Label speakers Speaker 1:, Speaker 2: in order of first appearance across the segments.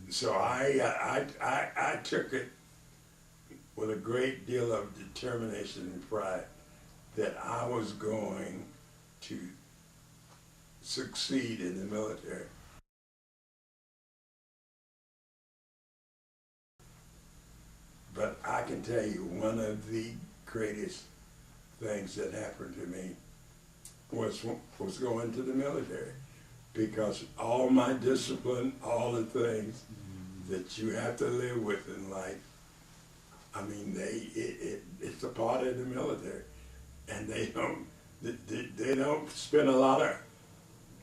Speaker 1: So I took it with a great deal of determination and pride that I was going to succeed in the military. But I can tell you, one of the greatest things that happened to me was going to the military, because all my discipline, all the things that you have to live with in life, I mean, it's a part of the military, and they don't spend a lot of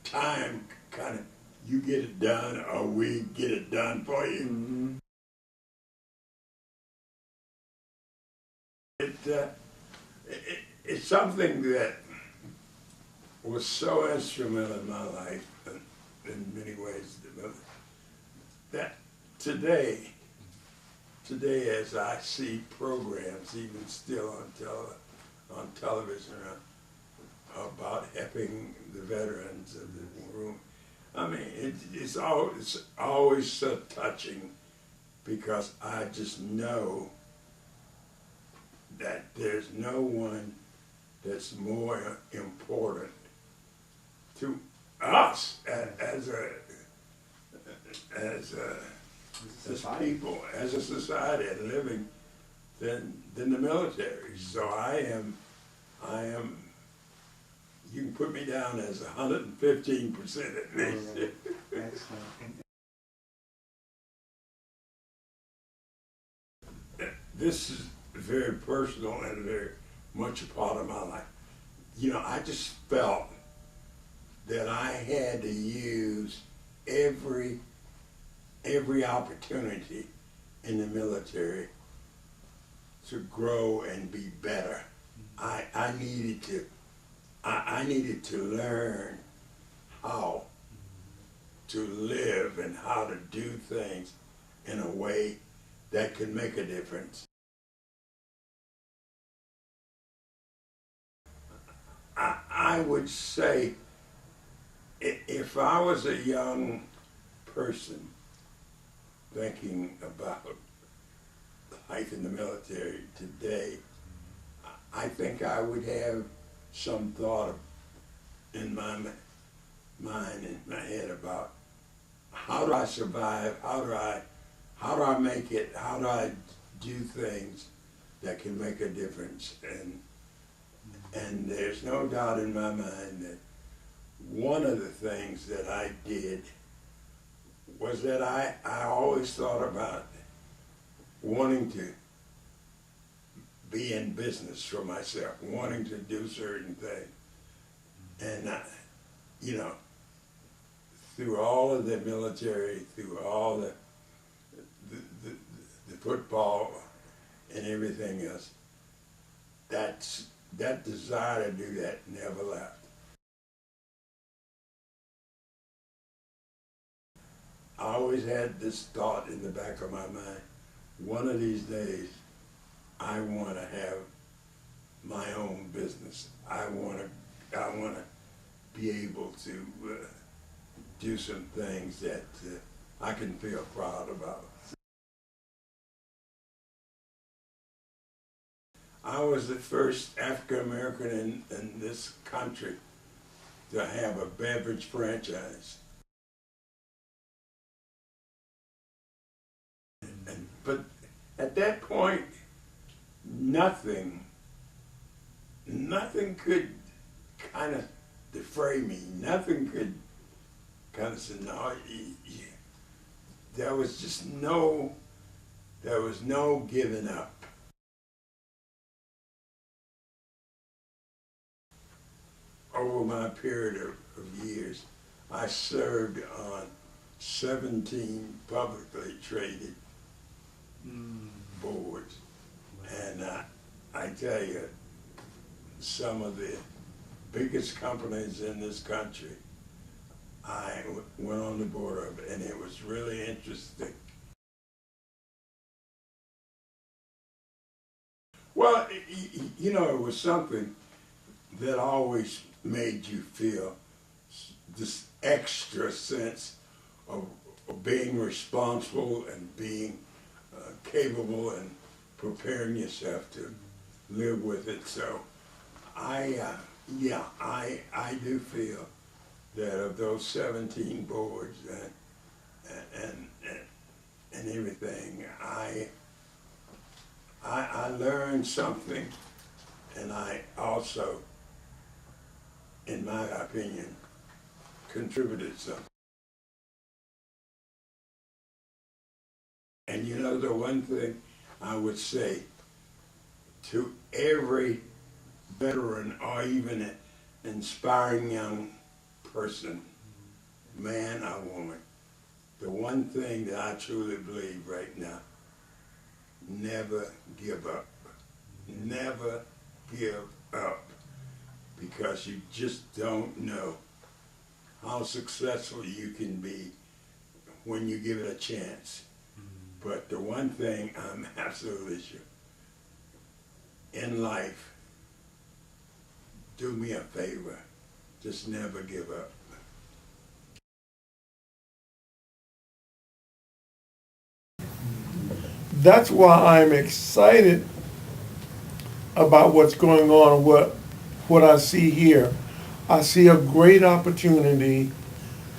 Speaker 1: time kind of, you get it done or we get it done for you.
Speaker 2: Mm-hmm.
Speaker 1: It's something that was so instrumental in my life in many ways, that today as I see programs, even still on television, about helping the veterans of the room, I mean, it's always so touching, because I just know that there's no one that's more important to us as people, as a society, and living than the military. So I am. You can put me down as 115% at least.
Speaker 2: Excellent.
Speaker 1: This is very personal and very much a part of my life. You know, I just felt that I had to use every opportunity in the military to grow and be better. I needed to learn how to live and how to do things in a way that could make a difference. I would say, if I was a young person thinking about life in the military today, I think I would have some thought in my mind, in my head, about how do I survive, how do I make it, how do I do things that can make a difference. And there's no doubt in my mind that one of the things that I did was that I always thought about wanting to be in business for myself, wanting to do certain things. And, you know, through all of the military, through all the football and everything else, that desire to do that never left. I always had this thought in the back of my mind: one of these days, I want to have my own business. I want to be able to do some things that I can feel proud about. I was the first African American in this country to have a beverage franchise. But at that point, nothing could kind of defray me. Nothing could kind of say, no, there was no giving up. Over my period of years, I served on 17 publicly traded boards. And I tell you, some of the biggest companies in this country, I went on the board of, and it was really interesting. Well, you know, it was something that always made you feel this extra sense of being responsible and being capable and preparing yourself to live with it. So I do feel that of those 17 boards and everything, I learned something, and I also, in my opinion, contributed something. And you know, the one thing I would say to every veteran or even an inspiring young person, man or woman, the one thing that I truly believe right now, never give up. Never give up, because you just don't know how successful you can be when you give it a chance. But the one thing I'm absolutely sure, in life, do me a favor, just never give up.
Speaker 3: That's why I'm excited about what's going on, what I see here. I see a great opportunity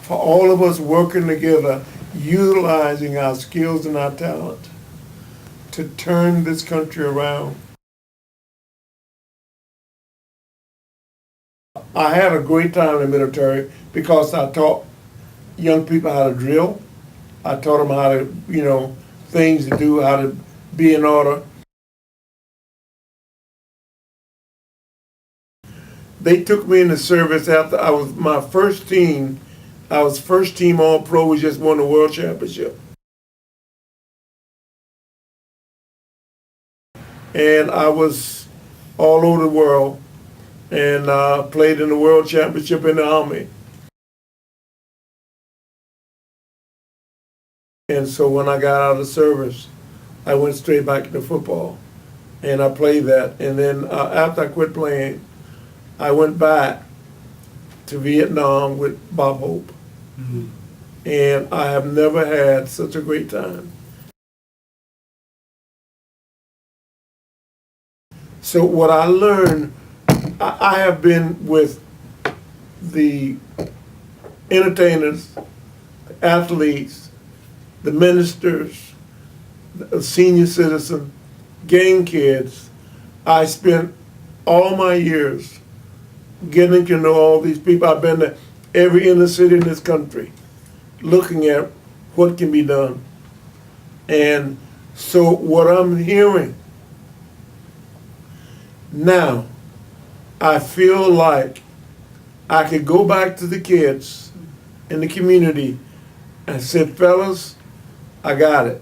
Speaker 3: for all of us working together, utilizing our skills and our talent to turn this country around. I had a great time in the military because I taught young people how to drill. I taught them how to, things to do, how to be in order. They took me into service after I was my first team. I was first team All-Pro. We just won the World Championship. And I was all over the world and played in the World Championship in the Army. And so when I got out of service, I went straight back into football. And I played that. And then after I quit playing, I went back to Vietnam with Bob Hope. Mm-hmm. And I have never had such a great time. So what I learned, I have been with the entertainers, the athletes, the ministers, the senior citizen, gang kids. I spent all my years getting to know all these people. I've been to every inner city in this country looking at what can be done. And so what I'm hearing now, I feel like I could go back to the kids in the community and say, fellas, I got it.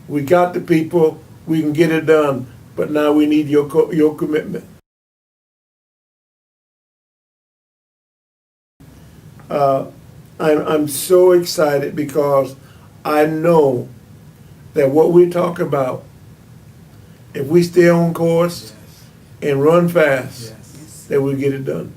Speaker 3: We got the people, we can get it done, but now we need your commitment. I'm so excited because I know that what we talk about, if we stay on course and run fast, that we'll get it done.